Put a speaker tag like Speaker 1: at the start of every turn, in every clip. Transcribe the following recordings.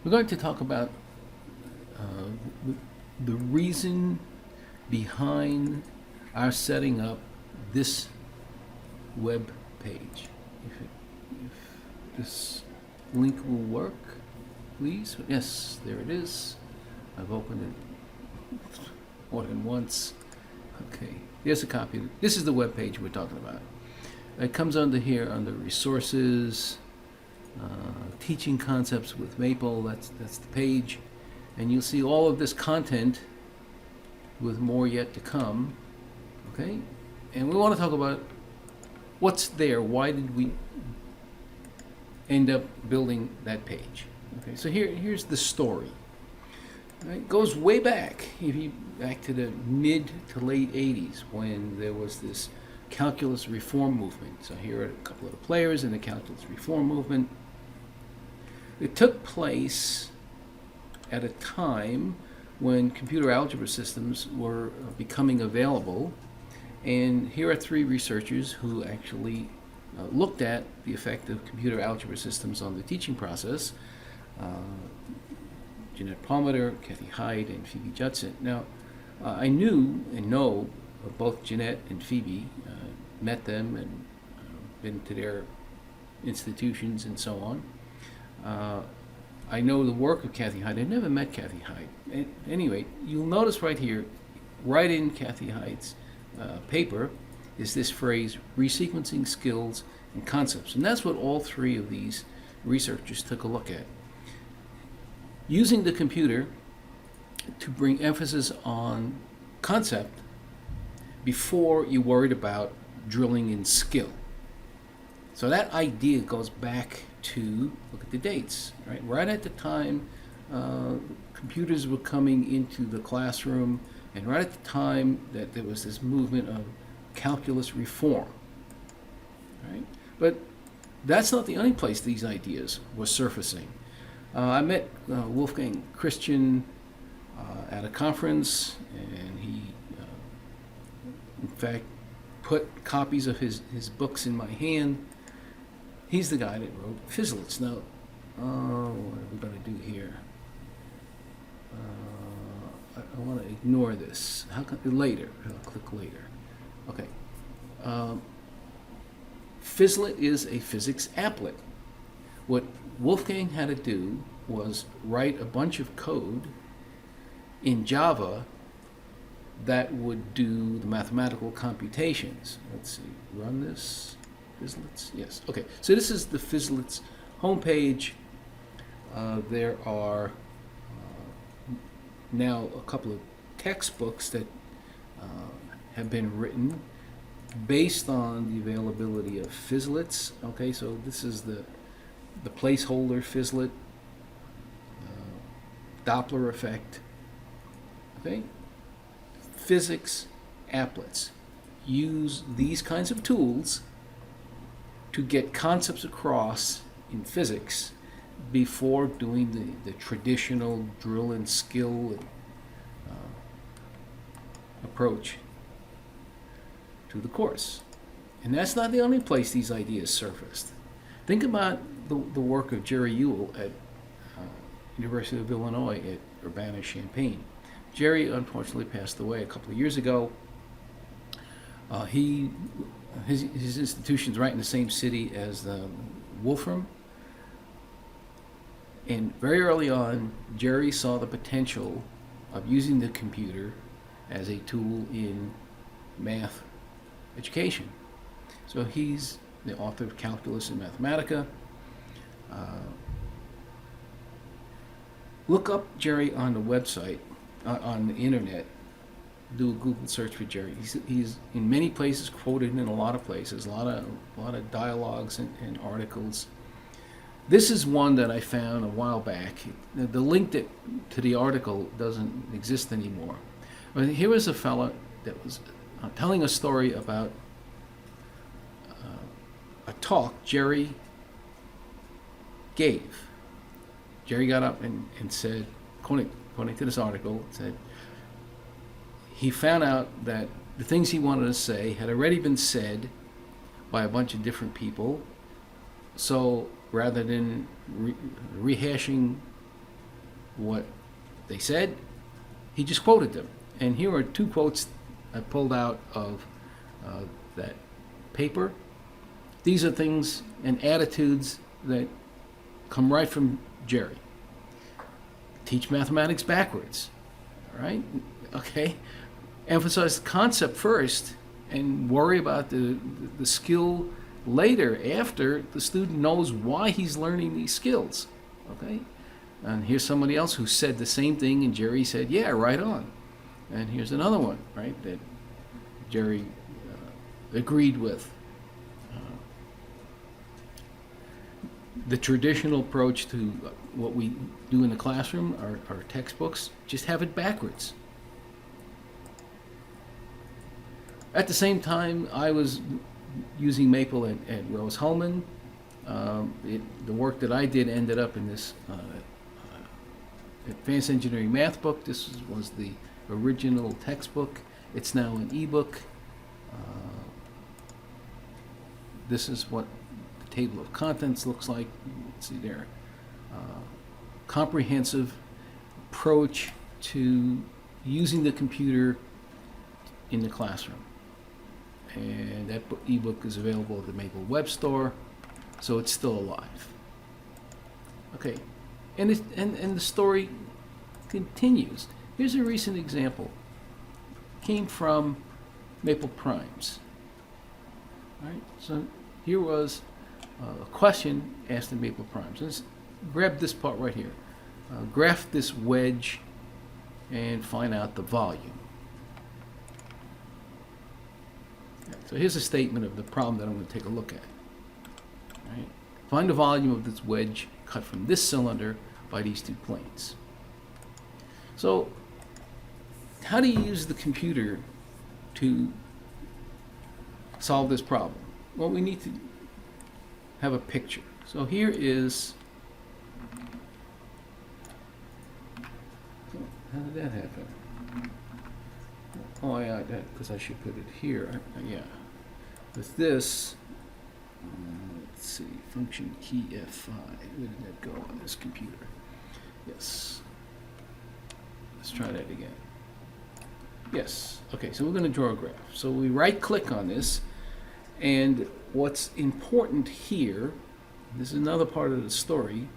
Speaker 1: We're going to talk about uh, the reason behind our setting up this web page. If this link will work, please. Yes, there it is. I've opened it more than once. Okay, here's a copy. This is the web page we're talking about. It comes under here under resources, teaching concepts with Maple. That's the page, and you'll see all of this content with more yet to come. Okay, and we want to talk about what's there. Why did we end up building that page? Okay, so here's the story. Right? It goes way back, back to the mid to late 80s when there was this calculus reform movement. So here are a couple of the players in the calculus reform movement. It took place at a time when computer algebra systems were becoming available. And here are three researchers who actually looked at the effect of computer algebra systems on the teaching process. Jeanette Palmater, Kathy Hyde, and Phoebe Judson. Now, I knew and know both Jeanette and Phoebe, met them and been to their institutions and so on. I know the work of Kathy Hyde. I never met Kathy Hyde. Anyway, you'll notice right here, right in Kathy Hyde's paper, is this phrase, resequencing skills and concepts. And that's what all three of these researchers took a look at. Using the computer to bring emphasis on concept before you worried about drilling in skill. So that idea goes back to, look at the dates, right? Right at the time computers were coming into the classroom, and right at the time that there was this movement of calculus reform, right? But that's not the only place these ideas were surfacing. I met Wolfgang Christian at a conference, and he, in fact, put copies of his books in my hand. He's the guy that wrote Fizzlets. Now, what are we going to do here? I want to ignore this. How come later? I'll click later. Okay. Fizzlet is a physics applet. What Wolfgang had to do was write a bunch of code in Java that would do the mathematical computations. Let's see, run this, Fizzlets, yes, okay. So this is the Fizzlets homepage. There are now a couple of textbooks that have been written based on the availability of Fizzlets. Okay, so this is the placeholder Fizzlet, Doppler effect. Okay, physics applets use these kinds of tools to get concepts across in physics before doing the traditional drill and skill approach to the course. And that's not the only place these ideas surfaced. Think about the work of Jerry Ewell at University of Illinois at Urbana-Champaign. Jerry unfortunately passed away a couple of years ago. His institution's right in the same city as Wolfram. And very early on, Jerry saw the potential of using the computer as a tool in math education. So he's the author of Calculus and Mathematica. Look up Jerry on the website, on the internet. Do a Google search for Jerry. He's in many places quoted in a lot of places, a lot of dialogues and articles. This is one that I found a while back. The link to the article doesn't exist anymore. But here was a fellow that was telling a story about a talk Jerry gave. Jerry got up and said, according to this article, said he found out that the things he wanted to say had already been said by a bunch of different people. So rather than rehashing what they said. He just quoted them. And here are two quotes I pulled out of that paper. These are things and attitudes that come right from Jerry. Teach mathematics backwards. All right? Okay? Emphasize the concept first and worry about the skill later, after the student knows why he's learning these skills. Okay? And here's somebody else who said the same thing, and Jerry said, yeah, right on. And here's another one, right, that Jerry agreed with. The traditional approach to what we do in the classroom, our textbooks, just have it backwards. At the same time, I was using Maple at Rose-Hulman. The work that I did ended up in this Advanced Engineering Math book. This was the original textbook. It's now an ebook. This is what the table of contents looks like. You can see there. Comprehensive approach to using the computer in the classroom. And that ebook is available at the Maple Web Store, so it's still alive. Okay, and the story continues. Here's a recent example. Came from Maple Primes. All right, so here was a question asked in Maple Primes. Let's grab this part right here. Graph this wedge and find out the volume. So here's a statement of the problem that I'm going to take a look at. Right? Find the volume of this wedge cut from this cylinder by these two planes. So how do you use the computer to solve this problem? Well, we need to have a picture. So here is, how did that happen? Oh yeah, because I should put it here. Yeah. With this, let's see, function key F5. Where did that go on this computer? Yes. Let's try that again. Yes. Okay, so we're going to draw a graph. So we right-click on this, and what's important here, this is another part of the story,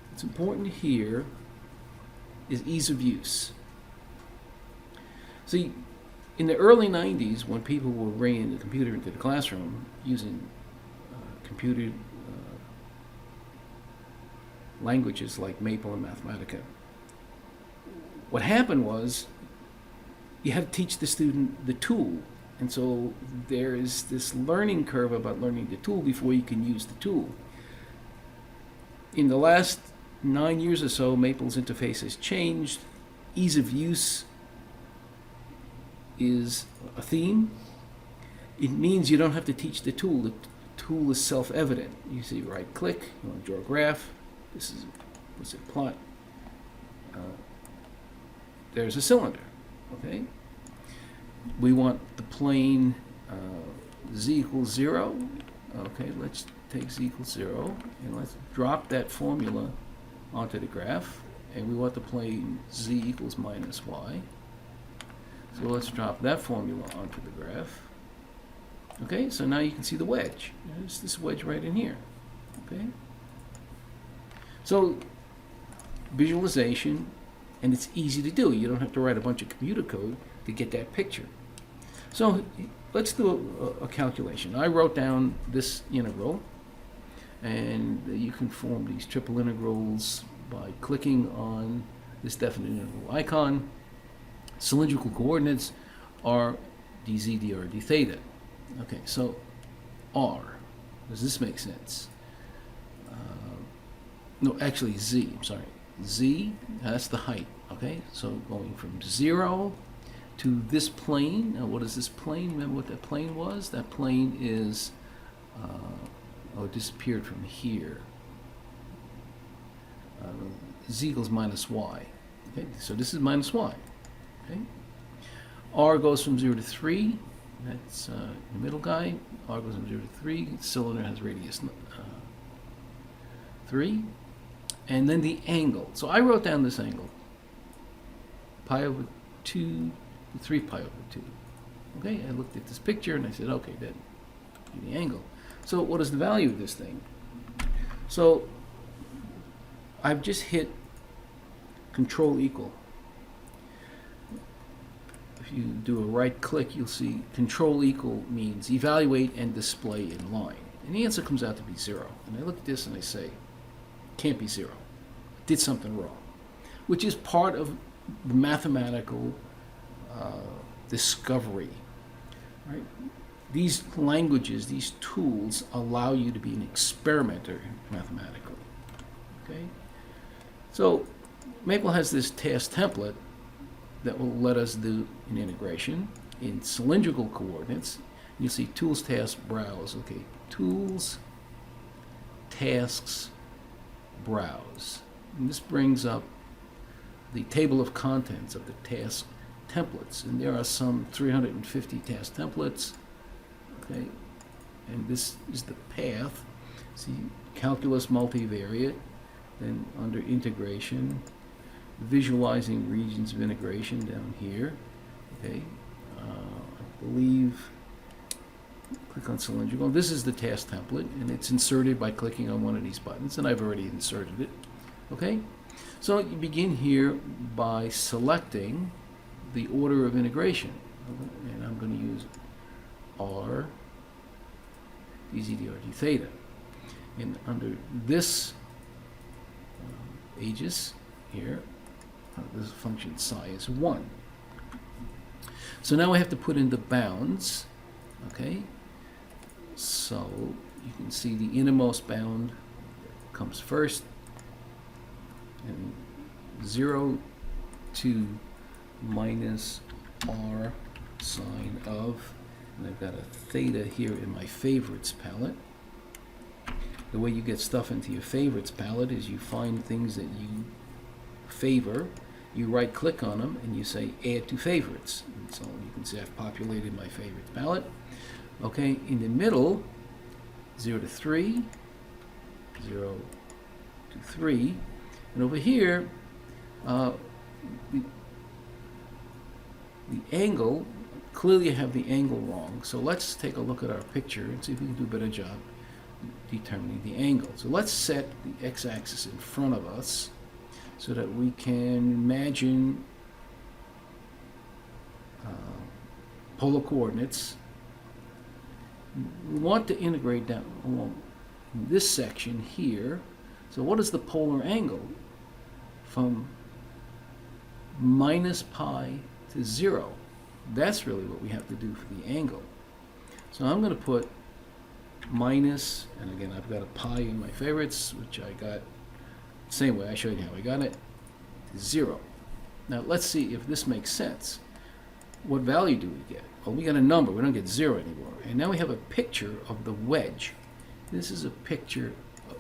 Speaker 1: what's important here is ease of use. See, in the early 90s, when people were bringing the computer into the classroom using computer languages like Maple and Mathematica, what happened was you had to teach the student the tool. And so there is this learning curve about learning the tool before you can use the tool. In the last 9 years or so, Maple's interface has changed. Ease of use is a theme. It means you don't have to teach the tool. The tool is self-evident. You see, right-click, you want to draw a graph. This is, what's it, plot. There's a cylinder, okay? We want the plane z equals 0. Okay, let's take z equals 0, and let's drop that formula onto the graph. And we want the plane z equals minus y. So let's drop that formula onto the graph. Okay, so now you can see the wedge. There's this wedge right in here. Okay? So, visualization, and it's easy to do. You don't have to write a bunch of computer code to get that picture. So, let's do a calculation. I wrote down this integral, and you can form these triple integrals by clicking on this definite integral icon. Cylindrical coordinates are dz, dr, d theta. Okay, so r. Does this make sense? No, actually z. I'm sorry. Z, that's the height. Okay, so going from 0 to this plane. Now, what is this plane? Remember what that plane was? That plane is, it disappeared from here. Z equals minus y. Okay, so this is minus y. Okay. R goes from 0 to 3. That's the middle guy. R goes from 0 to 3. Cylinder has radius 3. and then the angle. So I wrote down this angle, pi over 2 to 3 pi over 2. Okay, I looked at this picture and I said, okay, then the angle. So what is the value of this thing? So I've just hit control equal. If you do a right click, you'll see control equal means evaluate and display in line. And the answer comes out to be 0. And I look at this and I say, can't be 0. I did something wrong. Which is part of the mathematical discovery. Right? These languages, these tools allow you to be an experimenter mathematically. Okay? So Maple has this task template that will let us do an integration in cylindrical coordinates. You'll see tools, tasks, browse. Okay, tools, tasks, browse. And this brings up the table of contents of the task templates. And there are some 350 task templates. Okay, and this is the path. See, calculus multivariate, then under integration, visualizing regions of integration down here. Okay, I believe, click on cylindrical. This is the task template, and it's inserted by clicking on one of these buttons, and I've already inserted it. Okay, so you begin here by selecting the order of integration, and I'm going to use R dz dr theta, and under this aegis here, this function psi is 1. So now I have to put in the bounds. Okay, so you can see the innermost bound comes first, and 0 to minus r sine of, and I've got a theta here in my favorites palette. The way you get stuff into your favorites palette is you find things that you favor, you right click on them, and you say add to favorites. And so you can see I've populated my favorites palette. Okay, in the middle, 0 to 3, 0 to 3, and over here, the angle, clearly I have the angle wrong, so let's take a look at our picture and see if we can do a better job determining the angle. So let's set the x-axis in front of us so that we can imagine polar coordinates. We want to integrate down along this section here. So what is the polar angle from minus pi to 0? That's really what we have to do for the angle. So I'm going to put minus, and again I've got a pi in my favorites, which I got the same way I showed you how I got it, to 0. Now let's see if this makes sense. What value do we get? Well, we got a number, we don't get 0 anymore. And now we have a picture of the wedge. This is a picture of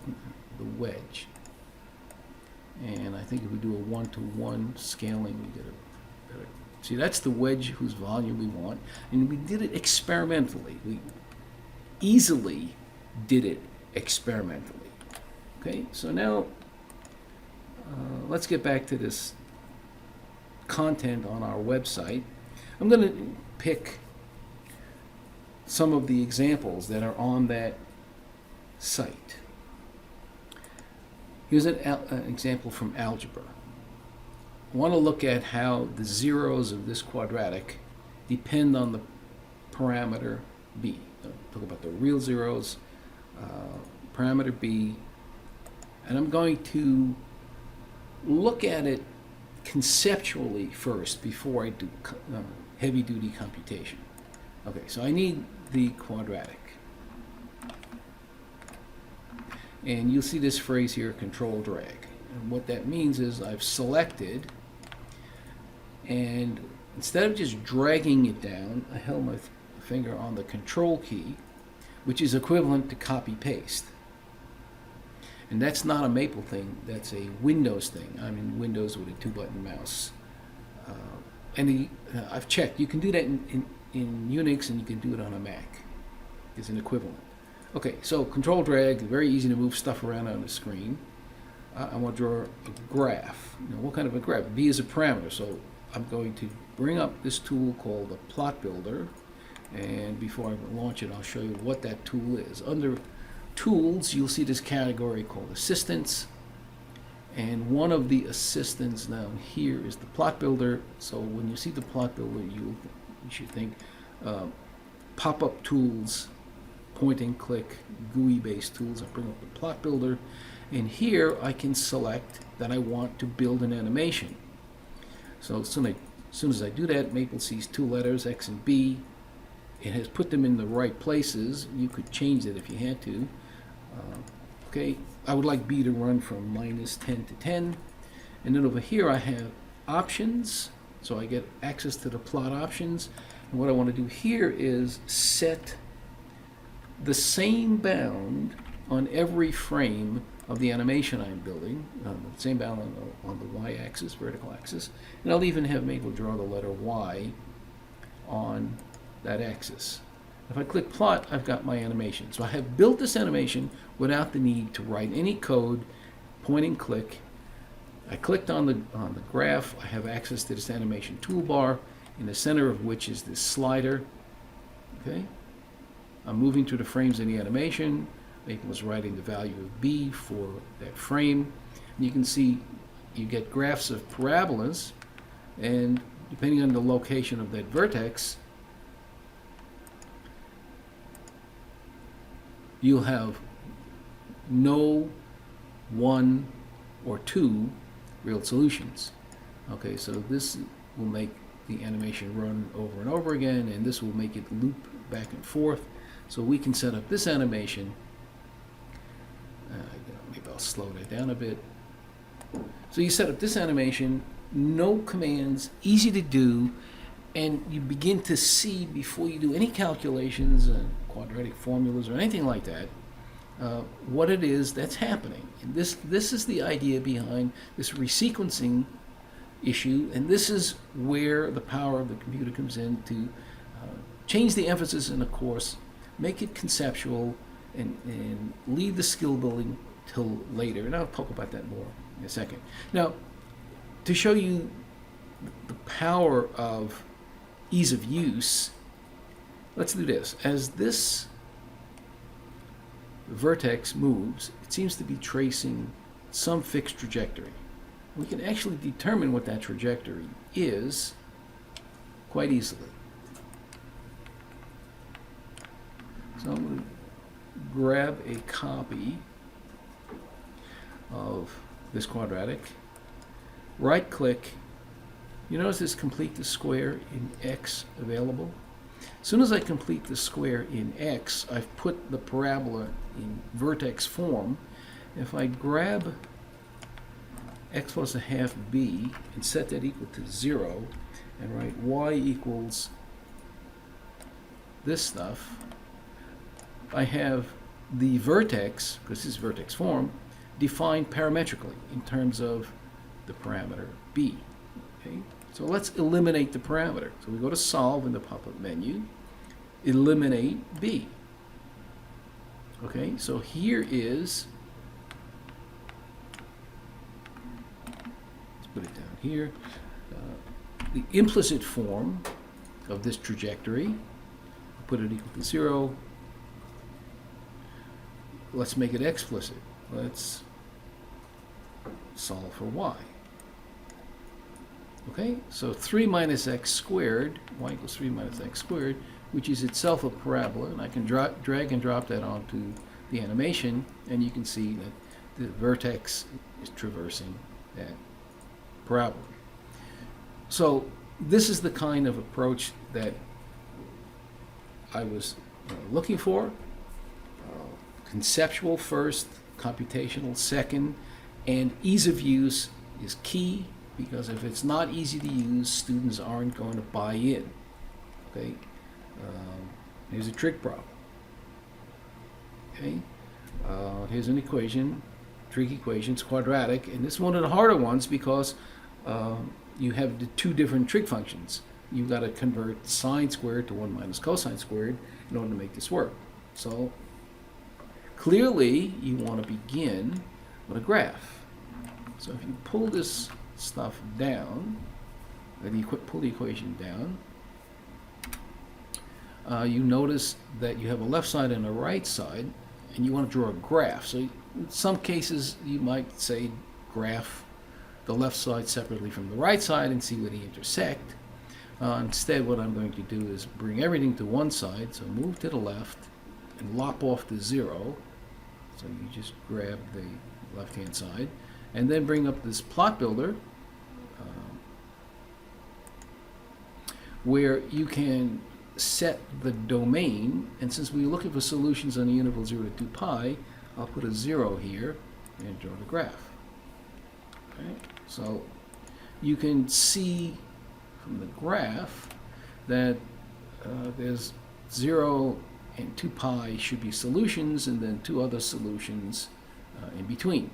Speaker 1: the wedge. And I think if we do a 1-to-1 scaling, we get a better. See, that's the wedge whose volume we want. And we did it experimentally. We easily did it experimentally. Okay, so now let's get back to this content on our website. I'm going to pick some of the examples that are on that site. Here's an example from algebra. I want to look at how the zeros of this quadratic depend on the parameter b. Talk about the real zeros, parameter b, and I'm going to look at it conceptually first before I do heavy-duty computation. Okay, so I need the quadratic. And you'll see this phrase here, control drag. And what that means is I've selected, and instead of just dragging it down, I held my finger on the control key, which is equivalent to copy paste. And that's not a Maple thing, that's a Windows thing. I'm in Windows with a 2-button mouse. I've checked, you can do that in Unix, and you can do it on a Mac. It's an equivalent. Okay, so control drag, very easy to move stuff around on the screen. I want to draw a graph. Now, what kind of a graph? B is a parameter, so I'm going to bring up this tool called the Plot Builder, and before I launch it, I'll show you what that tool is. Under Tools, you'll see this category called Assistants, and one of the assistants down here is the Plot Builder. So when you see the Plot Builder, you should think pop-up tools, point and click, GUI-based tools. I bring up the Plot Builder, and here I can select that I want to build an animation. So as soon as I do that, Maple sees two letters, X and B. It has put them in the right places. You could change it if you had to. Okay, I would like B to run from -10 to 10. And then over here I have options. So I get access to the plot options. And what I want to do here is set the same bound on every frame of the animation I'm building, the same bound on the y-axis, vertical axis, and I'll even have Maple draw the letter Y on that axis. If I click plot, I've got my animation. So I have built this animation without the need to write any code, point and click. I clicked on the graph. I have access to this animation toolbar, in the center of which is this slider. Okay, I'm moving through the frames in the animation. Maple is writing the value of B for that frame. And you can see you get graphs of parabolas, and depending on the location of that vertex, you'll have no one or two real solutions. Okay, so this will make the animation run over and over again, and this will make it loop back and forth. So we can set up this animation. Maybe I'll slow that down a bit. So you set up this animation, no commands, easy to do, and you begin to see before you do any calculations and quadratic formulas or anything like that, what it is that's happening. And this is the idea behind this resequencing issue, and this is where the power of the computer comes in to change the emphasis in the course, make it conceptual, and leave the skill building till later. And I'll talk about that more in a second. Now, to show you the power of ease of use, let's do this. As this vertex moves, it seems to be tracing some fixed trajectory. We can actually determine what that trajectory is quite easily. So I'm going to grab a copy of this quadratic, right click. You notice this complete the square in X available. As soon as I complete the square in X, I've put the parabola in vertex form. If I grab X plus a half B and set that equal to 0 and write Y equals this stuff, I have the vertex, because this is vertex form, defined parametrically in terms of the parameter B. Okay? So let's eliminate the parameter. So we go to Solve in the pop-up menu, eliminate B. Okay, so here is, let's put it down here, the implicit form of this trajectory. Put it equal to 0. Let's make it explicit. Let's solve for Y. Okay, so 3 minus x squared, y equals 3 minus x squared, which is itself a parabola, and I can drag and drop that onto the animation, and you can see that the vertex is traversing that parabola. So this is the kind of approach that I was looking for. Conceptual first, computational second, and ease of use is key, because if it's not easy to use, students aren't going to buy in. Okay, here's a trig problem. Okay, here's an equation, trig equation, it's quadratic, and this is one of the harder ones because you have the two different trig functions. You've got to convert sine squared to 1 minus cosine squared in order to make this work. So clearly, you want to begin with a graph. So if you pull this stuff down, pull the equation down, you notice that you have a left side and a right side, and you want to draw a graph. So in some cases, you might say graph the left side separately from the right side and see where they intersect. Instead, what I'm going to do is bring everything to one side, so move to the left and lop off the 0. So you just grab the left-hand side, and then bring up this plot builder, where you can set the domain, and since we're looking for solutions on the interval 0 to 2 pi, I'll put a 0 here and draw the graph. Okay? So you can see from the graph that there's 0 and 2 pi should be solutions, and then 2 other solutions in between.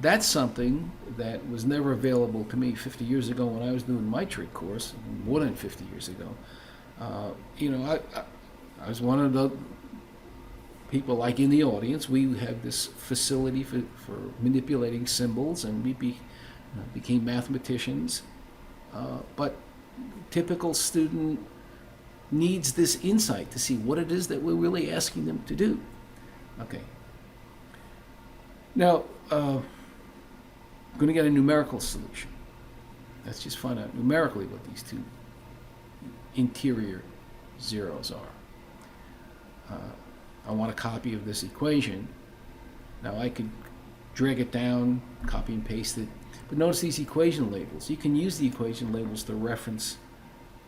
Speaker 1: That's something that was never available to me 50 years ago when I was doing my trig course, more than 50 years ago. I was one of the people, like in the audience, we had this facility for manipulating symbols, and we became mathematicians. But typical student needs this insight to see what it is that we're really asking them to do. Okay. Now, I'm going to get a numerical solution. Let's just find out numerically what these two interior zeros are. I want a copy of this equation. Now I could drag it down, copy and paste it, but notice these equation labels. You can use the equation labels to reference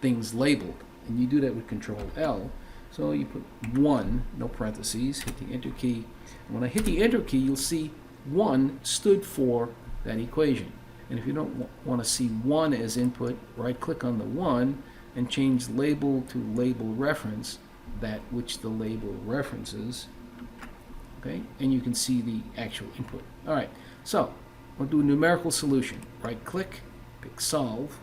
Speaker 1: things labeled, and you do that with Control L. So you put 1, no parentheses, hit the Enter key. And when I hit the Enter key, you'll see 1 stood for that equation. And if you don't want to see 1 as input, right-click on the 1 and change label to label reference, that which the label references. Okay, and you can see the actual input. All right, so we'll do a numerical solution. Right-click, pick Solve.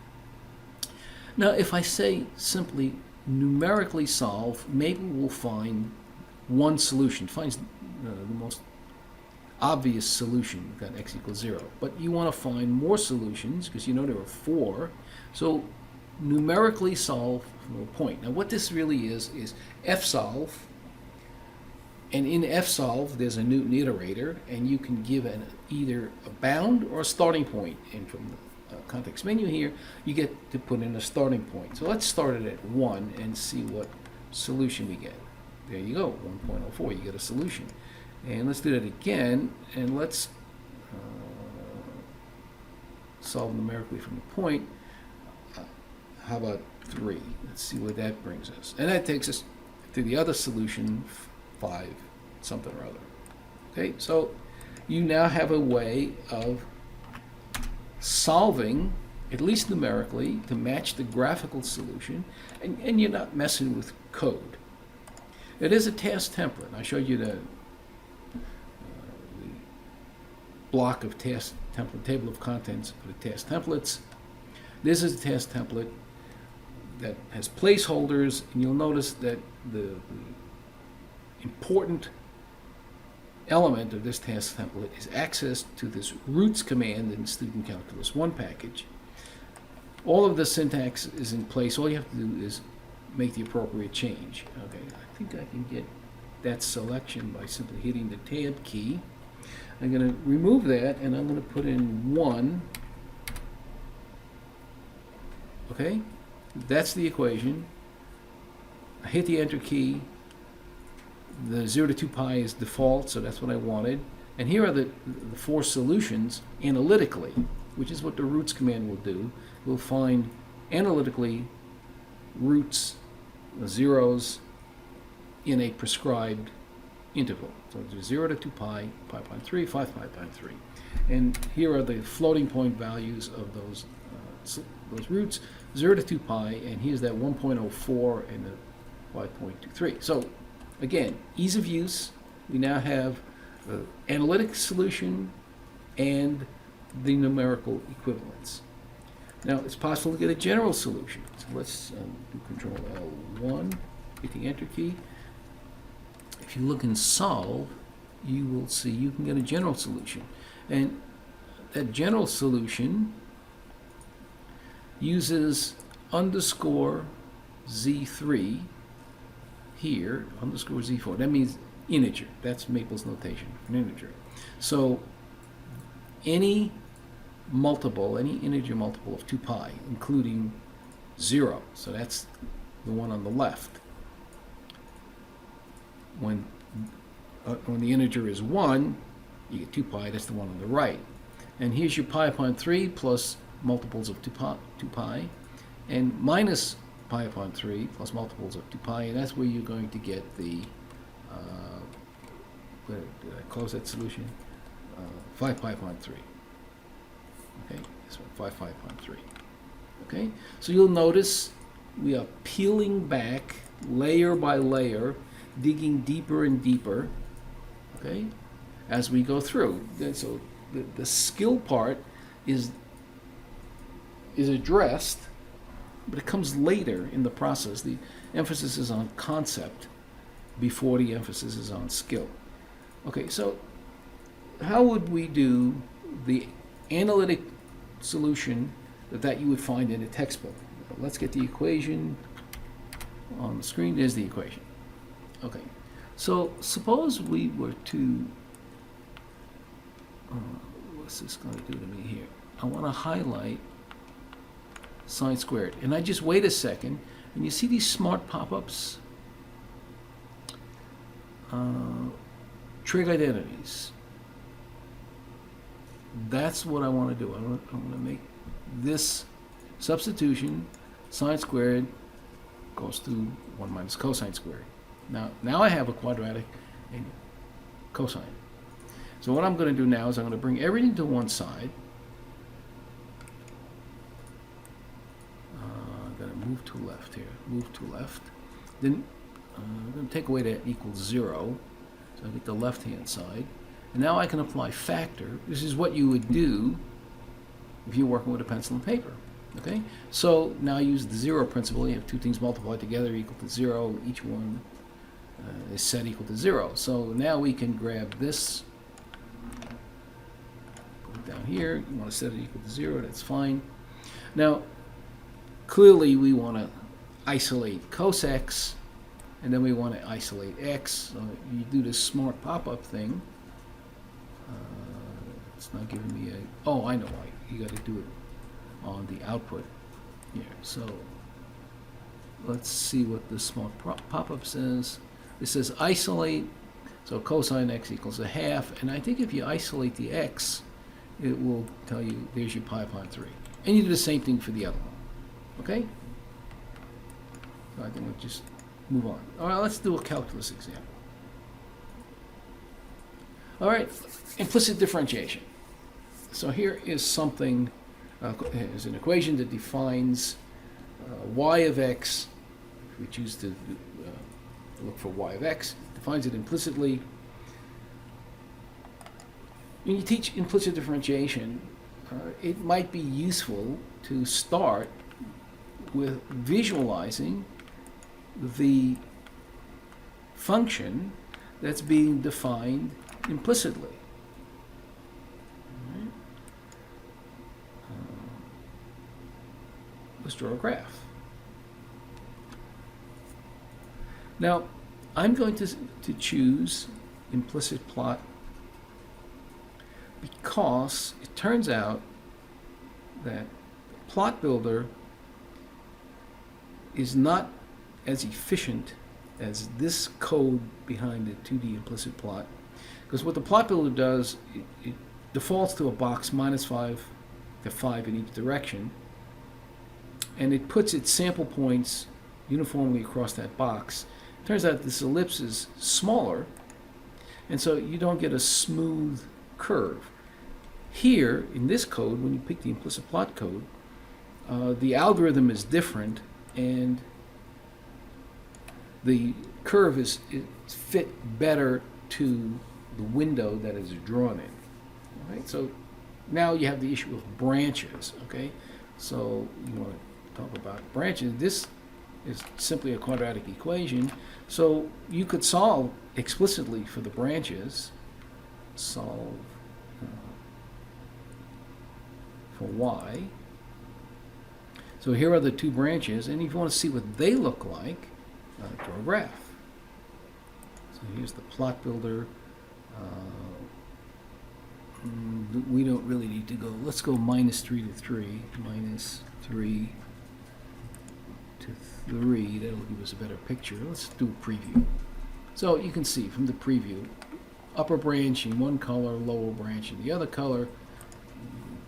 Speaker 1: Now, if I say simply numerically solve, maybe we'll find one solution. Finds the most obvious solution. We've got x equals 0. But you want to find more solutions because you know there are 4. So numerically solve from a point. Now, what this really is fsolve. And in fsolve, there's a Newton iterator, and you can give either a bound or a starting point. And from the context menu here, you get to put in a starting point. So let's start it at 1 and see what solution we get. There you go, 1.04, you get a solution. And let's do that again, and let's solve numerically from the point. How about 3? Let's see where that brings us. And that takes us to the other solution, 5 something or other. Okay, so you now have a way of solving, at least numerically, to match the graphical solution, and you're not messing with code. It is a task template. I showed you the block of task template, table of contents for the task templates. This is a task template that has placeholders, and you'll notice that the important element of this task template is access to this roots command in Student Calculus 1 package. All of the syntax is in place. All you have to do is make the appropriate change. Okay, I think I can get that selection by simply hitting the Tab key. I'm going to remove that, and I'm going to put in 1. Okay, that's the equation. I hit the Enter key. The 0 to 2 pi is default, so that's what I wanted. And here are the 4 solutions analytically, which is what the roots command will do. We'll find analytically roots, zeros, in a prescribed interval. So there's 0 to 2 pi, pi pi 3, 5 pi pi 3. And here are the floating point values of those roots, 0 to 2 pi, and here's that 1.04 and the 5.23. So again, ease of use. We now have the analytic solution and the numerical equivalence. Now, it's possible to get a general solution. So let's do Control L1, hit the Enter key. If you look in Solve, you will see you can get a general solution. And that general solution uses underscore Z3 here, underscore Z4. That means integer. That's Maple's notation for an integer. So any multiple, any integer multiple of 2 pi, including 0, so that's the one on the left. When the integer is 1, you get 2 pi, that's the one on the right. And here's your pi upon 3 plus multiples of 2 pi, and minus pi upon 3 plus multiples of 2 pi, and that's where you're going to get the, did I close that solution? 5 pi upon 3. Okay, this one, 5 pi upon 3. Okay, so you'll notice we are peeling back layer by layer, digging deeper and deeper, okay, as we go through. So the skill part is addressed, but it comes later in the process. The emphasis is on concept before the emphasis is on skill. Okay, so how would we do the analytic solution that you would find in a textbook? Let's get the equation on the screen. There's the equation. Okay, so suppose we were to, what's this going to do to me here? I want to highlight sine squared, and I just wait a second, and you see these smart pop-ups, trig identities. That's what I want to do. I want to make this substitution, sine squared goes to 1 minus cosine squared. Now I have a quadratic and cosine. So what I'm going to do now is I'm going to bring everything to one side. I'm going to move to left here. Move to left. Then I'm going to take away that equals 0. So I get the left-hand side. And now I can apply factor. This is what you would do if you're working with a pencil and paper. Okay? So now use the 0 principle. You have two things multiplied together equal to 0. Each one is set equal to 0. So now we can grab this, put it down here. You want to set it equal to 0. That's fine. Now, clearly we want to isolate cos x, and then we want to isolate x. So you do this smart pop-up thing. It's not giving me a, oh, I know why. You got to do it on the output here. So let's see what the smart pop-up says. It says isolate, so cosine x equals a half, and I think if you isolate the x, it will tell you there's your pi upon 3. And you do the same thing for the other one. Okay? So I think we'll just move on. All right, let's do a calculus example. All right, implicit differentiation. So here is something, is an equation that defines y of x. If we choose to look for y of x, defines it implicitly. When you teach implicit differentiation, it might be useful to start with visualizing the function that's being defined implicitly. All right. Let's draw a graph. Now, I'm going to choose implicit plot because it turns out that Plot Builder is not as efficient as this code behind the 2D implicit plot. Because what the Plot Builder does, it defaults to a box -5 to 5 in each direction, and it puts its sample points uniformly across that box. Turns out this ellipse is smaller, and so you don't get a smooth curve. Here, in this code, when you pick the implicit plot code, the algorithm is different, and the curve is fit better to the window that is drawn in. All right, so now you have the issue of branches. Okay, so you want to talk about branches. This is simply a quadratic equation, so you could solve explicitly for the branches. Solve for y. So here are the two branches, and if you want to see what they look like, draw a graph. So here's the plot builder. We don't really need to go. Let's go -3 to 3. -3 to 3. That'll give us a better picture. Let's do a preview. So you can see from the preview, upper branch in one color, lower branch in the other color.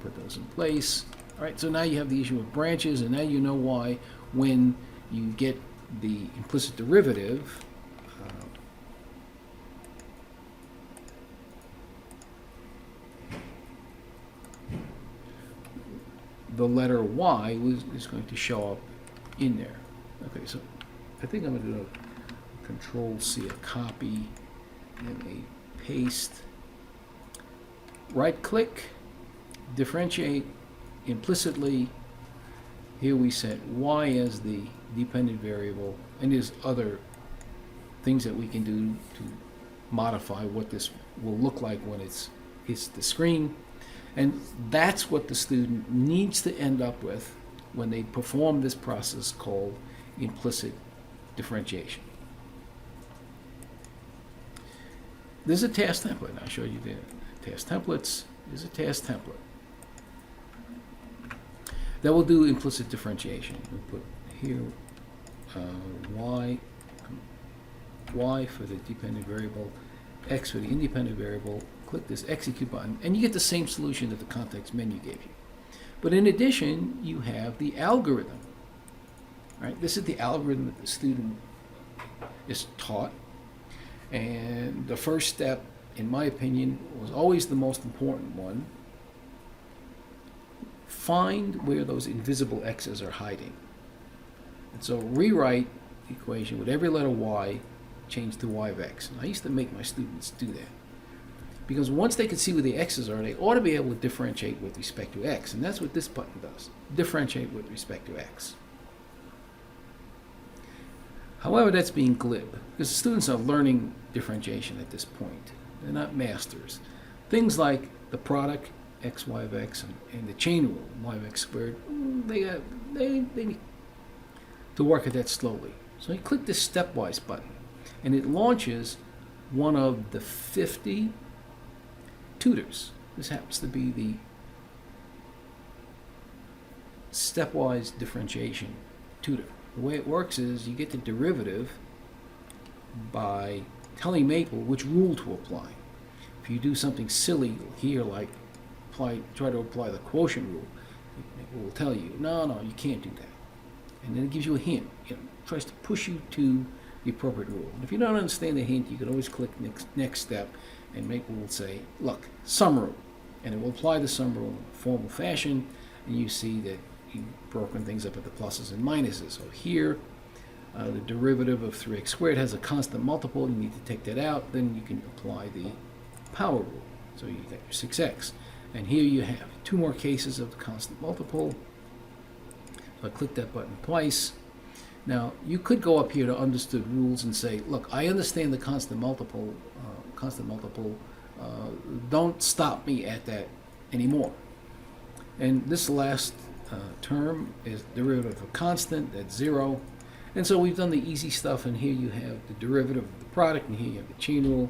Speaker 1: Put those in place. All right, so now you have the issue of branches, and now you know why when you get the implicit derivative, the letter y is going to show up in there. Okay, so I think I'm going to do a Control-C, a copy, and a paste. Right-click, differentiate implicitly. Here we set y as the dependent variable, and there's other things that we can do to modify what this will look like when it hits the screen. And that's what the student needs to end up with when they perform this process called implicit differentiation. There's a task template. I'll show you the task templates. There's a task template that will do implicit differentiation. We'll put here y for the dependent variable, x for the independent variable. Click this execute button, and you get the same solution that the context menu gave you. But in addition, you have the algorithm. Right? This is the algorithm that the student is taught. And the first step, in my opinion, was always the most important one. Find where those invisible x's are hiding. And so rewrite the equation with every letter y changed to y of x. And I used to make my students do that. Because once they can see where the x's are, they ought to be able to differentiate with respect to x. And that's what this button does. Differentiate with respect to x. However, that's being glib, because students are learning differentiation at this point. They're not masters. Things like the product, x, y of x, and the chain rule, y of x squared, they need to work at that slowly. So you click this stepwise button, and it launches one of the 50 tutors. This happens to be the stepwise differentiation tutor. The way it works is you get the derivative by telling Maple which rule to apply. If you do something silly here, like try to apply the quotient rule, Maple will tell you, no, you can't do that. And then it gives you a hint. It tries to push you to the appropriate rule. And if you don't understand the hint, you can always click next step, and Maple will say, look, sum rule. And it will apply the sum rule in a formal fashion, and you see that you've broken things up into pluses and minuses. So here, the derivative of 3x squared has a constant multiple. You need to take that out. Then you can apply the power rule. So you got your 6x. And here you have two more cases of the constant multiple. So I click that button twice. Now, you could go up here to understood rules and say, look, I understand the constant multiple. Don't stop me at that anymore. And this last term is derivative of a constant, that's 0. And so we've done the easy stuff, and here you have the derivative of the product, and here you have the chain rule.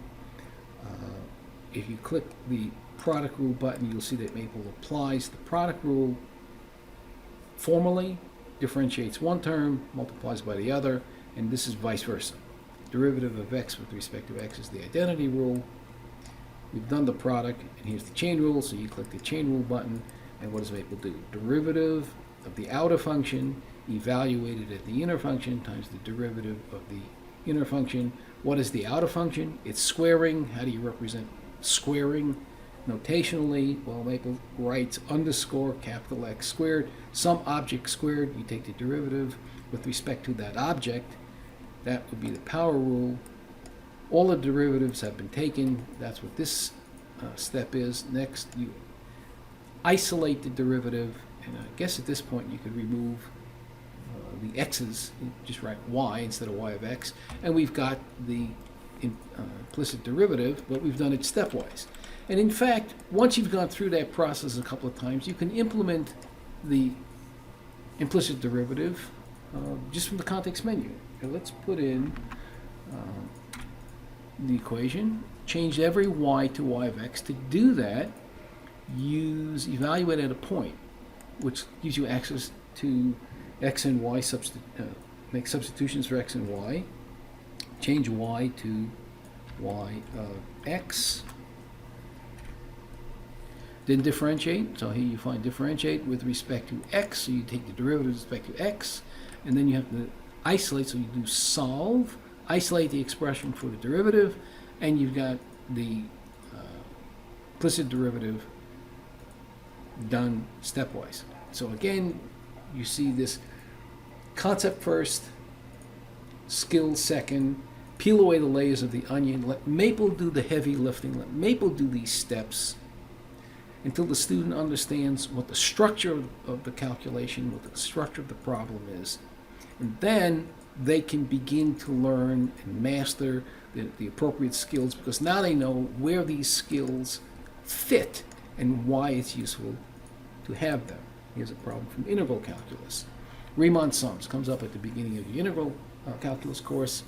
Speaker 1: If you click the product rule button, you'll see that Maple applies the product rule formally, differentiates one term, multiplies by the other, and this is vice versa. Derivative of x with respect to x is the identity rule. We've done the product, and here's the chain rule, so you click the chain rule button, and what does Maple do? Derivative of the outer function evaluated at the inner function times the derivative of the inner function. What is the outer function? It's squaring. How do you represent squaring notationally? Well, Maple writes underscore capital X squared, some object squared. You take the derivative with respect to that object. That would be the power rule. All the derivatives have been taken. That's what this step is. Next, you isolate the derivative, and I guess at this point you could remove the x's, just write y instead of y of x, and we've got the implicit derivative, but we've done it stepwise. And in fact, once you've gone through that process a couple of times, you can implement the implicit derivative just from the context menu. And let's put in the equation, change every y to y of x. To do that, use evaluate at a point, which gives you access to x and y, make substitutions for x and y, change y to y of x, then differentiate. So here you find differentiate with respect to x, so you take the derivative with respect to x, and then you have to isolate, so you do solve, isolate the expression for the derivative, and you've got the implicit derivative done stepwise. So again, you see this concept first, skill second, peel away the layers of the onion, let Maple do the heavy lifting, let Maple do these steps until the student understands what the structure of the calculation, what the structure of the problem is. And then they can begin to learn and master the appropriate skills, because now they know where these skills fit and why it's useful to have them. Here's a problem from integral calculus. Riemann sums comes up at the beginning of the integral calculus course.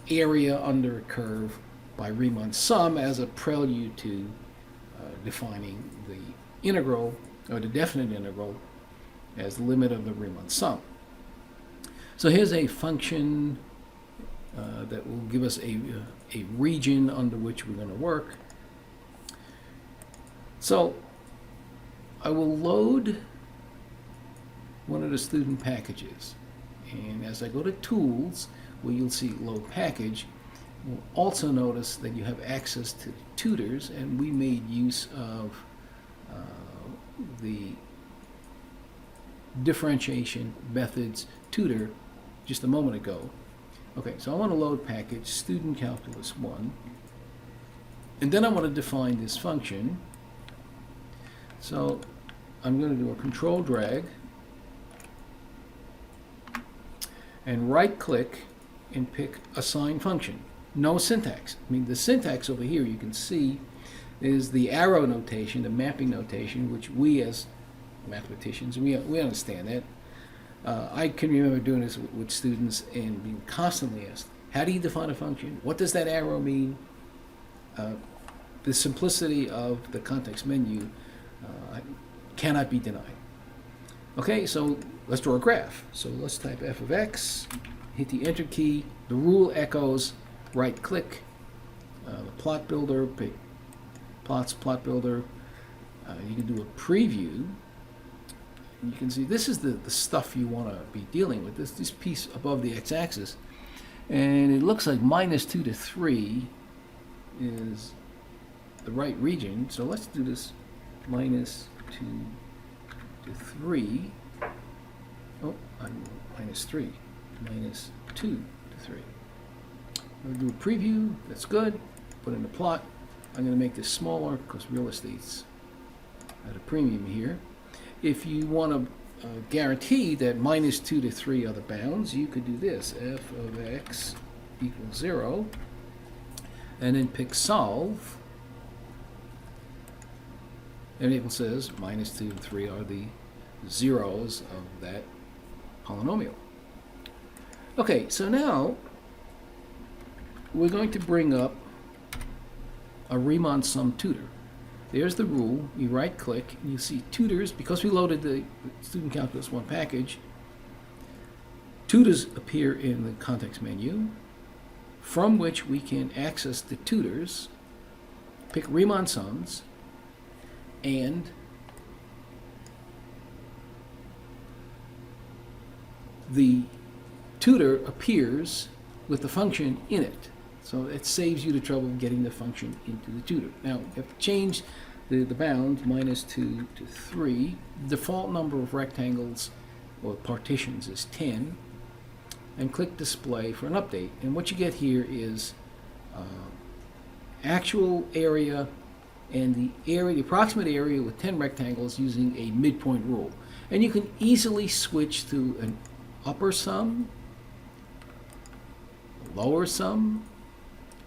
Speaker 1: Area under a curve by Riemann sum as a prelude to defining the integral, or the definite integral, as the limit of the Riemann sum. So here's a function that will give us a region under which we're going to work. So I will load one of the student packages, and as I go to Tools, where you'll see Load Package, you'll also notice that you have access to tutors, and we made use of the differentiation methods tutor just a moment ago. Okay, so I want to load package Student Calculus 1, and then I want to define this function. So I'm going to do a control drag and right click and pick assign function. No syntax. I mean, the syntax over here you can see is the arrow notation, the mapping notation, which we as mathematicians, we understand that. I can remember doing this with students and being constantly asked, how do you define a function? What does that arrow mean? The simplicity of the context menu cannot be denied. Okay, so let's draw a graph. So let's type f of x, hit the enter key, the rule echoes, right click, the plot builder, pick plots, plot builder. You can do a preview. You can see this is the stuff you want to be dealing with, this piece above the x-axis. And it looks like -2 to 3 is the right region. So let's do this -2 to 3. Oh, I'm -3. -2 to 3. I'm going to do a preview. That's good. Put in the plot. I'm going to make this smaller because real estate's at a premium here. If you want to guarantee that -2 to 3 are the bounds, you could do this. F of x equals 0. And then pick solve. And it says -2 and 3 are the zeros of that polynomial. Okay, so now we're going to bring up a Riemann sum tutor. There's the rule. You right click and you see tutors. Because we loaded the Student Calculus 1 package, tutors appear in the context menu, from which we can access the tutors, pick Riemann sums, and the tutor appears with the function in it. So it saves you the trouble of getting the function into the tutor. Now, you have to change the bound, -2 to 3. The default number of rectangles or partitions is 10. And click Display for an update. And what you get here is actual area and the approximate area with 10 rectangles using a midpoint rule. And you can easily switch to an upper sum, a lower sum.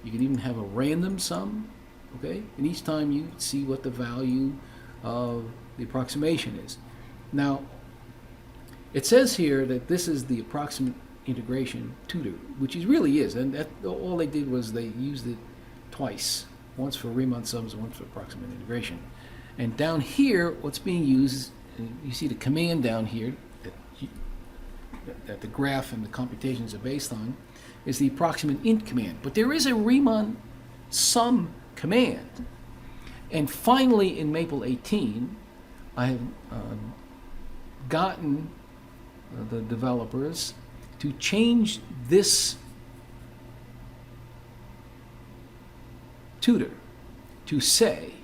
Speaker 1: You can even have a random sum. okay? And each time you see what the value of the approximation is. Now, it says here that this is the approximate integration tutor, which it really is, and that, all they did was they used it twice, once for Riemann sums, once for approximate integration. And down here, what's being used, you see the command down here that the graph and the computations are based on, is the approximate int command. But there is a Riemann sum command. And finally, in Maple 18, I have gotten the developers to change this tutor to say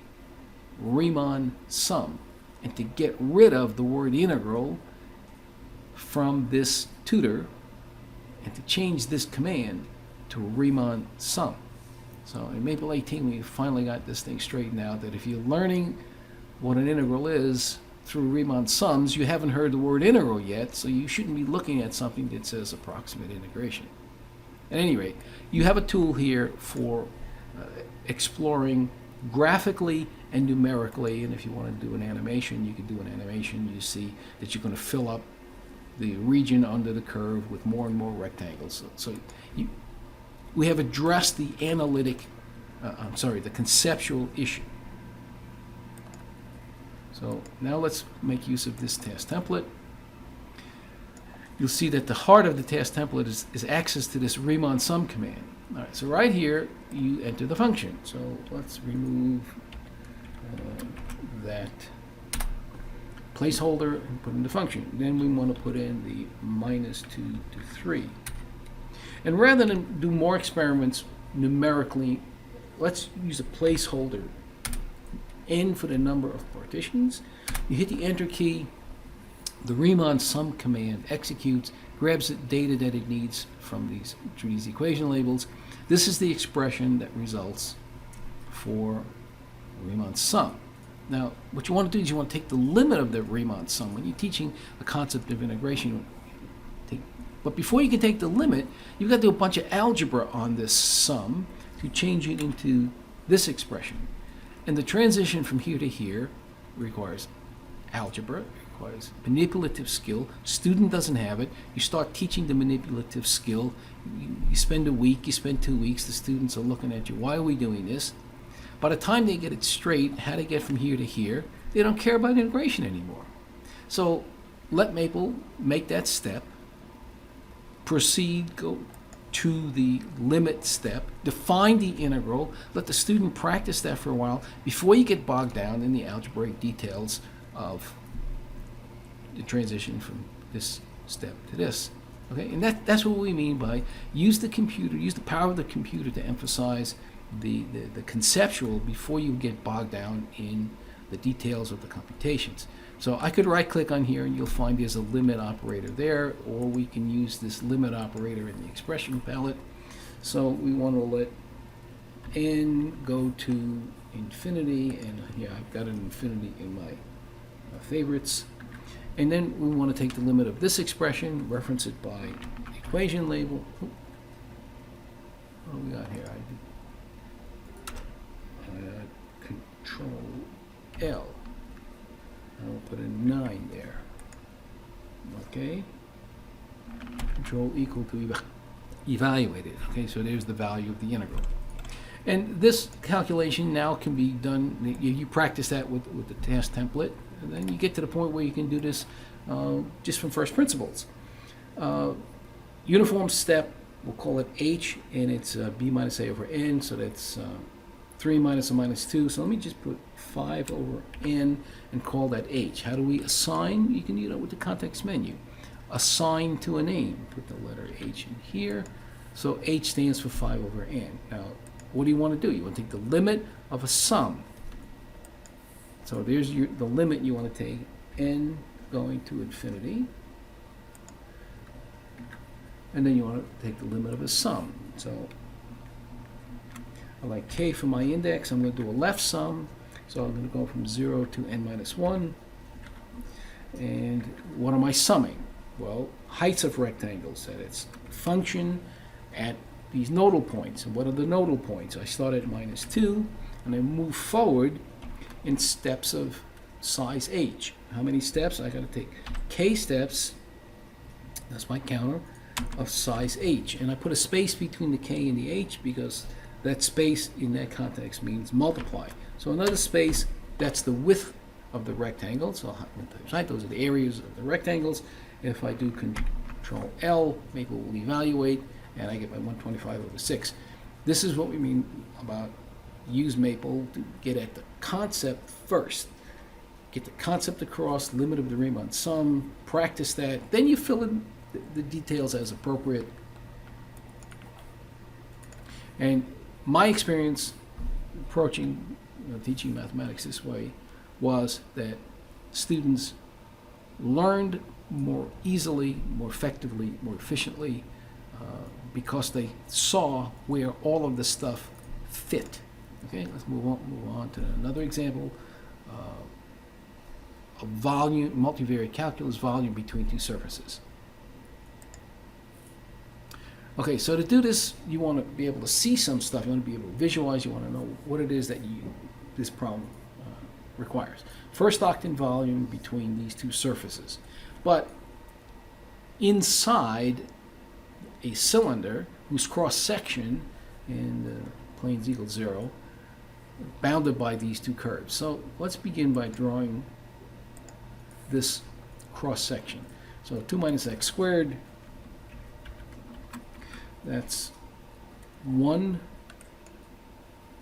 Speaker 1: Riemann sum, and to get rid of the word integral from this tutor, and to change this command to Riemann sum. So in Maple 18, we finally got this thing straightened out, that if you're learning what an integral is through Riemann sums, you haven't heard the word integral yet, so you shouldn't be looking at something that says approximate integration. At any rate, you have a tool here for exploring graphically and numerically, and if you want to do an animation, you can do an animation. You see that you're going to fill up the region under the curve with more and more rectangles. We have addressed the the conceptual issue. So now let's make use of this task template. You'll see that the heart of the task template is access to this Riemann sum command. All right, so right here, you enter the function. So let's remove that placeholder and put in the function. Then we want to put in the -2 to 3. And rather than do more experiments numerically, let's use a placeholder n for the number of partitions. You hit the enter key, the Riemann sum command executes, grabs the data that it needs from these equation labels. This is the expression that results for Riemann sum. Now, what you want to do is you want to take the limit of the Riemann sum. When you're teaching the concept of integration, but before you can take the limit, you've got to do a bunch of algebra on this sum to change it into this expression. And the transition from here to here requires algebra, requires manipulative skill. Student doesn't have it. You start teaching the manipulative skill. You spend a week, you spend 2 weeks, the students are looking at you. Why are we doing this? By the time they get it straight, how to get from here to here, they don't care about integration anymore. So let Maple make that step, proceed, go to the limit step, define the integral, let the student practice that for a while before you get bogged down in the algebraic details of the transition from this step to this. Okay, and that's what we mean by use the power of the computer to emphasize the conceptual before you get bogged down in the details of the computations. So I could right click on here and you'll find there's a limit operator there, or we can use this limit operator in the expression palette. So we want to let n go to infinity, and yeah, I've got an infinity in my favorites. And then we want to take the limit of this expression, reference it by equation label. What do we got here? Control L. I'll put a 9 there. Okay. Control equal to evaluated. Okay, so there's the value of the integral. And this calculation now can be done, you practice that with the task template, and then you get to the point where you can do this just from first principles. Uniform step, we'll call it H, and it's B minus A over N, so that's 3 minus a minus 2. So let me just put 5 over N and call that H. How do we assign? You can do that with the context menu. Assign to a name. Put the letter H in here. So H stands for 5 over N. Now, what do you want to do? You want to take the limit of a sum. So there's the limit you want to take, N going to infinity. And then you want to take the limit of a sum. So I like K for my index. I'm going to do a left sum. So I'm going to go from 0 to n minus 1. And what am I summing? Well, heights of rectangles. That it's function at these nodal points. And what are the nodal points? I start at -2, and I move forward in steps of size h. How many steps? I got to take k steps, that's my counter, of size h. And I put a space between the k and the h because that space in that context means multiply. So another space, that's the width of the rectangle. So those are the areas of the rectangles. If I do Control L, Maple will evaluate, and I get my 125/6. This is what we mean about use Maple to get at the concept first. Get the concept across, limit of the Riemann sum, practice that, then you fill in the details as appropriate. And my experience approaching teaching mathematics this way was that students learned more easily, more effectively, more efficiently because they saw where all of the stuff fit. Okay, let's move on to another example. A volume, multivariate calculus volume between two surfaces. Okay, so to do this, you want to be able to see some stuff. You want to be able to visualize. You want to know what it is that this problem requires. First octant volume between these two surfaces. But inside a cylinder whose cross-section in the planes equals 0, bounded by these two curves. So let's begin by drawing this cross-section. So 2 minus x squared, that's one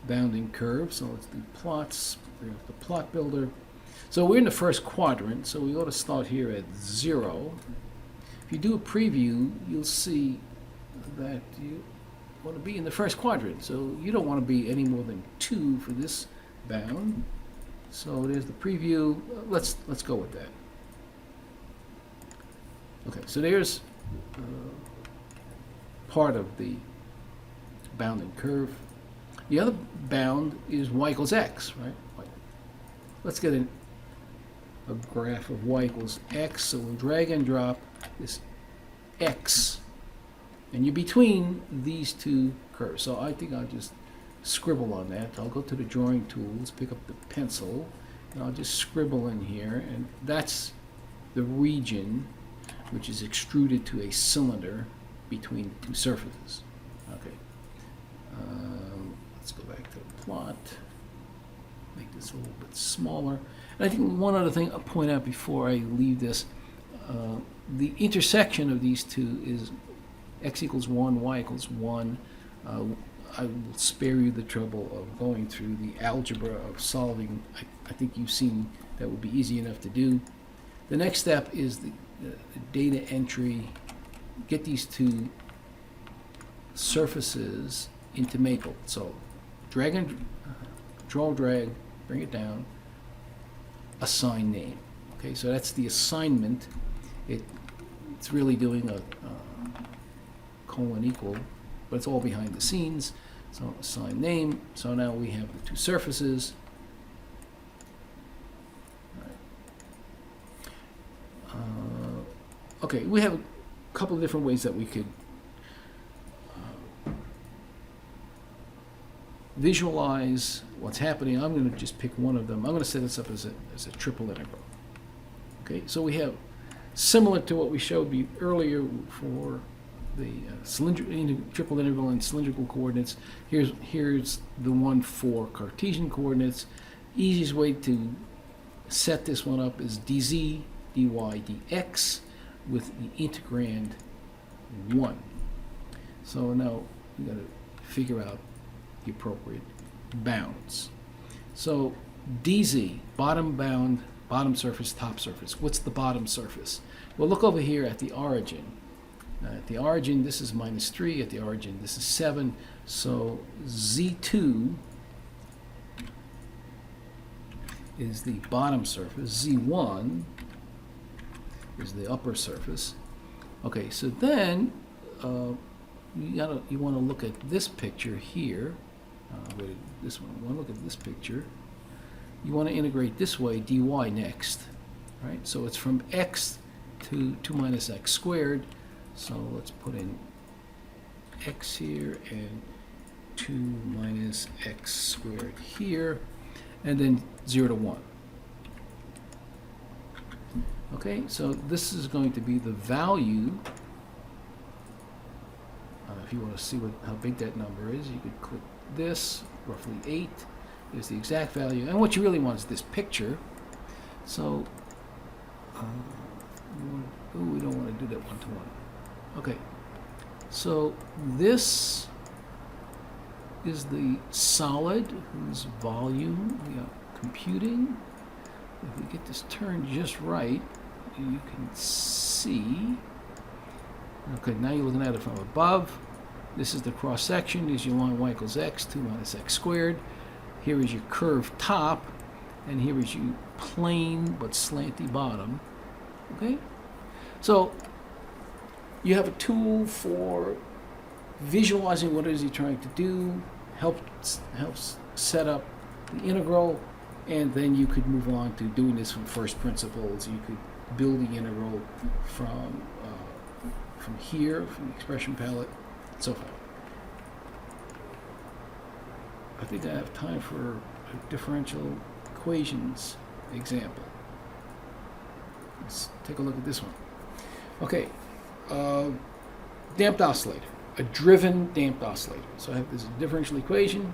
Speaker 1: bounding curve. So let's do plots. We have the plot builder. So we're in the first quadrant, so we ought to start here at 0. If you do a preview, you'll see that you want to be in the first quadrant. So you don't want to be any more than 2 for this bound. So there's the preview. Let's go with that. Okay, so there's part of the bounding curve. The other bound is y equals x, right? Let's get a graph of y equals x. So we'll drag and drop this x, and you're between these two curves. So I think I'll just scribble on that. I'll go to the drawing tools, pick up the pencil, and I'll just scribble in here, and that's the region which is extruded to a cylinder between two surfaces. Okay. Let's go back to the plot. Make this a little bit smaller. And I think one other thing I'll point out before I leave this, the intersection of these two is x equals 1, y equals 1. I will spare you the trouble of going through the algebra of solving. I think you've seen that would be easy enough to do. The next step is the data entry. Get these two surfaces into Maple. So drag and control drag, bring it down, assign name. Okay, so that's the assignment. It's really doing a colon equal, but it's all behind the scenes. So assign name. So now we have the two surfaces. Okay, we have a couple of different ways that we could visualize what's happening. I'm going to just pick one of them. I'm going to set this up as a triple integral. Okay, so we have, similar to what we showed you earlier for the triple integral and cylindrical coordinates, here's the one for Cartesian coordinates. Easiest way to set this one up is dz, dy, dx with the integrand 1. So now we got to figure out the appropriate bounds. So dz, bottom bound, bottom surface, top surface. What's the bottom surface? Well, look over here at the origin. At the origin, this is -3. At the origin, this is 7. So z2 is the bottom surface. Z1 is the upper surface. Okay, so then you want to look at this picture here. This one. You want to look at this picture. You want to integrate this way, dy next, right? So it's from x to 2 minus x squared. So let's put in x here and 2 minus x squared here, and then 0 to 1. Okay, so this is going to be the value. If you want to see how big that number is, you could click this, roughly 8 is the exact value. And what you really want is this picture. So, we don't want to do that one-to-one. Okay, so this is the solid whose volume we are computing. If we get this turned just right, you can see. Okay, now you're looking at it from above. This is the cross section. Is your line y equals x, 2 minus x squared. Here is your curved top, and here is your plain but slanty bottom. Okay? So you have a tool for visualizing what it is you're trying to do, helps set up the integral, and then you could move on to doing this from first principles. You could build the integral from here, from the expression palette, and so forth. I think I have time for a differential equations example. Let's take a look at this one. Okay, damped oscillator, a driven damped oscillator. So I have this differential equation.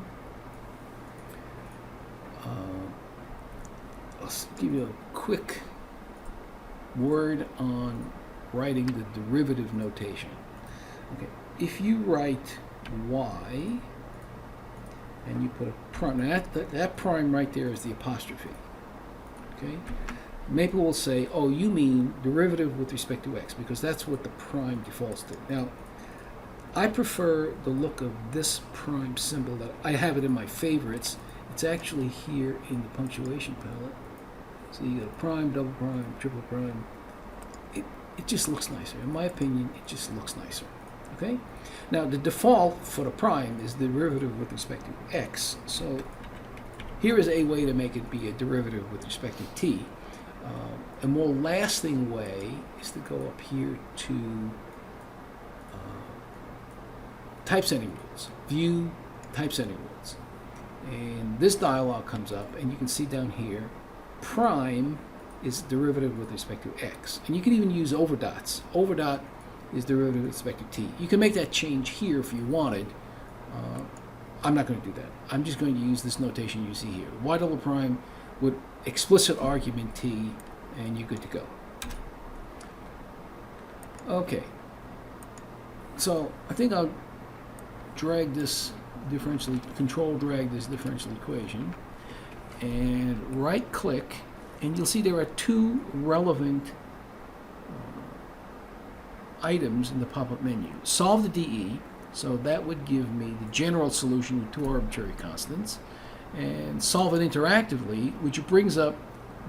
Speaker 1: I'll give you a quick word on writing the derivative notation. Okay, if you write y and you put a prime, now that prime right there is the apostrophe. Okay, Maple will say, oh, you mean derivative with respect to x, because that's what the prime defaults to. Now, I prefer the look of this prime symbol. That I have it in my favorites. It's actually here in the punctuation palette. So you got a prime, double prime, triple prime. It just looks nicer. In my opinion, it just looks nicer. Okay? Now, the default for the prime is the derivative with respect to x. So here is a way to make it be a derivative with respect to t. A more lasting way is to go up here to typesetting rules, view typesetting rules. And this dialog comes up, and you can see down here, prime is derivative with respect to x. And you can even use overdots. Overdot is derivative with respect to t. You can make that change here if you wanted. I'm not going to do that. I'm just going to use this notation you see here. Y double prime with explicit argument t, and you're good to go. Okay. So I think I'll drag this control drag this differential equation, and right click, and you'll see there are two relevant items in the pop-up menu. Solve the DE, so that would give me the general solution with two arbitrary constants, and solve it interactively, which brings up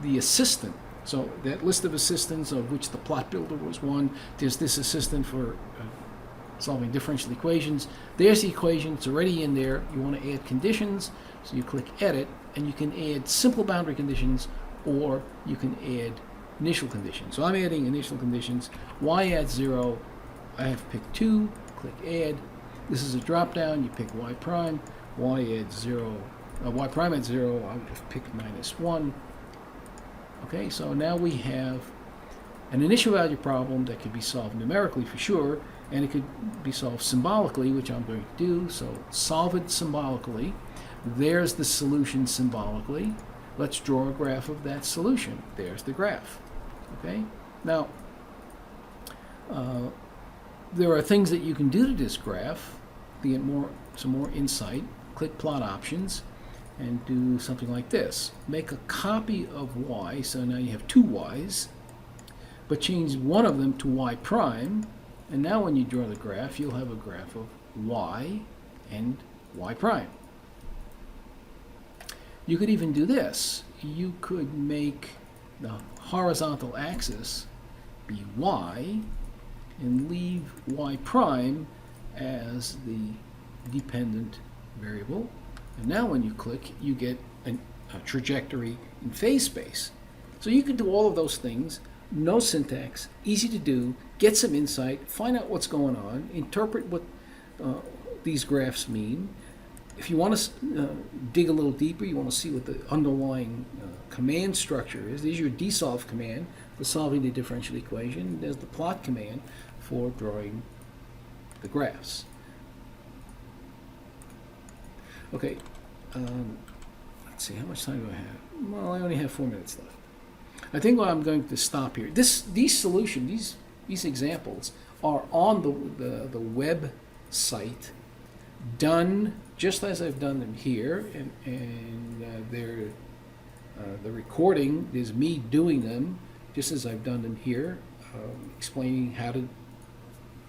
Speaker 1: the assistant. So that list of assistants, of which the plot builder was one, there's this assistant for solving differential equations. There's the equation, it's already in there. You want to add conditions, so you click edit, and you can add simple boundary conditions, or you can add initial conditions. So I'm adding initial conditions. Y at 0, I have picked 2, click add. This is a drop down, you pick y prime, y at 0, y prime at 0, I would have picked -1. Okay, so now we have an initial value problem that could be solved numerically for sure, and it could be solved symbolically, which I'm going to do. So solve it symbolically. There's the solution symbolically. Let's draw a graph of that solution. There's the graph. Okay? Now, there are things that you can do to this graph to get some more insight. Click plot options and do something like this. Make a copy of y, so now you have two y's, but change one of them to y prime, and now when you draw the graph, you'll have a graph of y and y prime. You could even do this. You could make the horizontal axis be y and leave y prime as the dependent variable. And now when you click, you get a trajectory in phase space. So you can do all of those things, no syntax, easy to do, get some insight, find out what's going on, interpret what these graphs mean, If you want to dig a little deeper, you want to see what the underlying command structure is. There's your desolve command for solving the differential equation. There's the plot command for drawing the graphs. Okay, let's see, how much time do I have? Well, I only have 4 minutes left. I think what I'm going to stop here. These solutions, these examples are on the website, done just as I've done them here, and they're the recording is me doing them just as I've done them here, explaining how to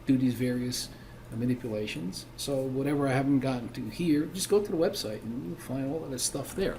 Speaker 1: do these various manipulations. So whatever I haven't gotten to here, just go to the website and you'll find all of that stuff there.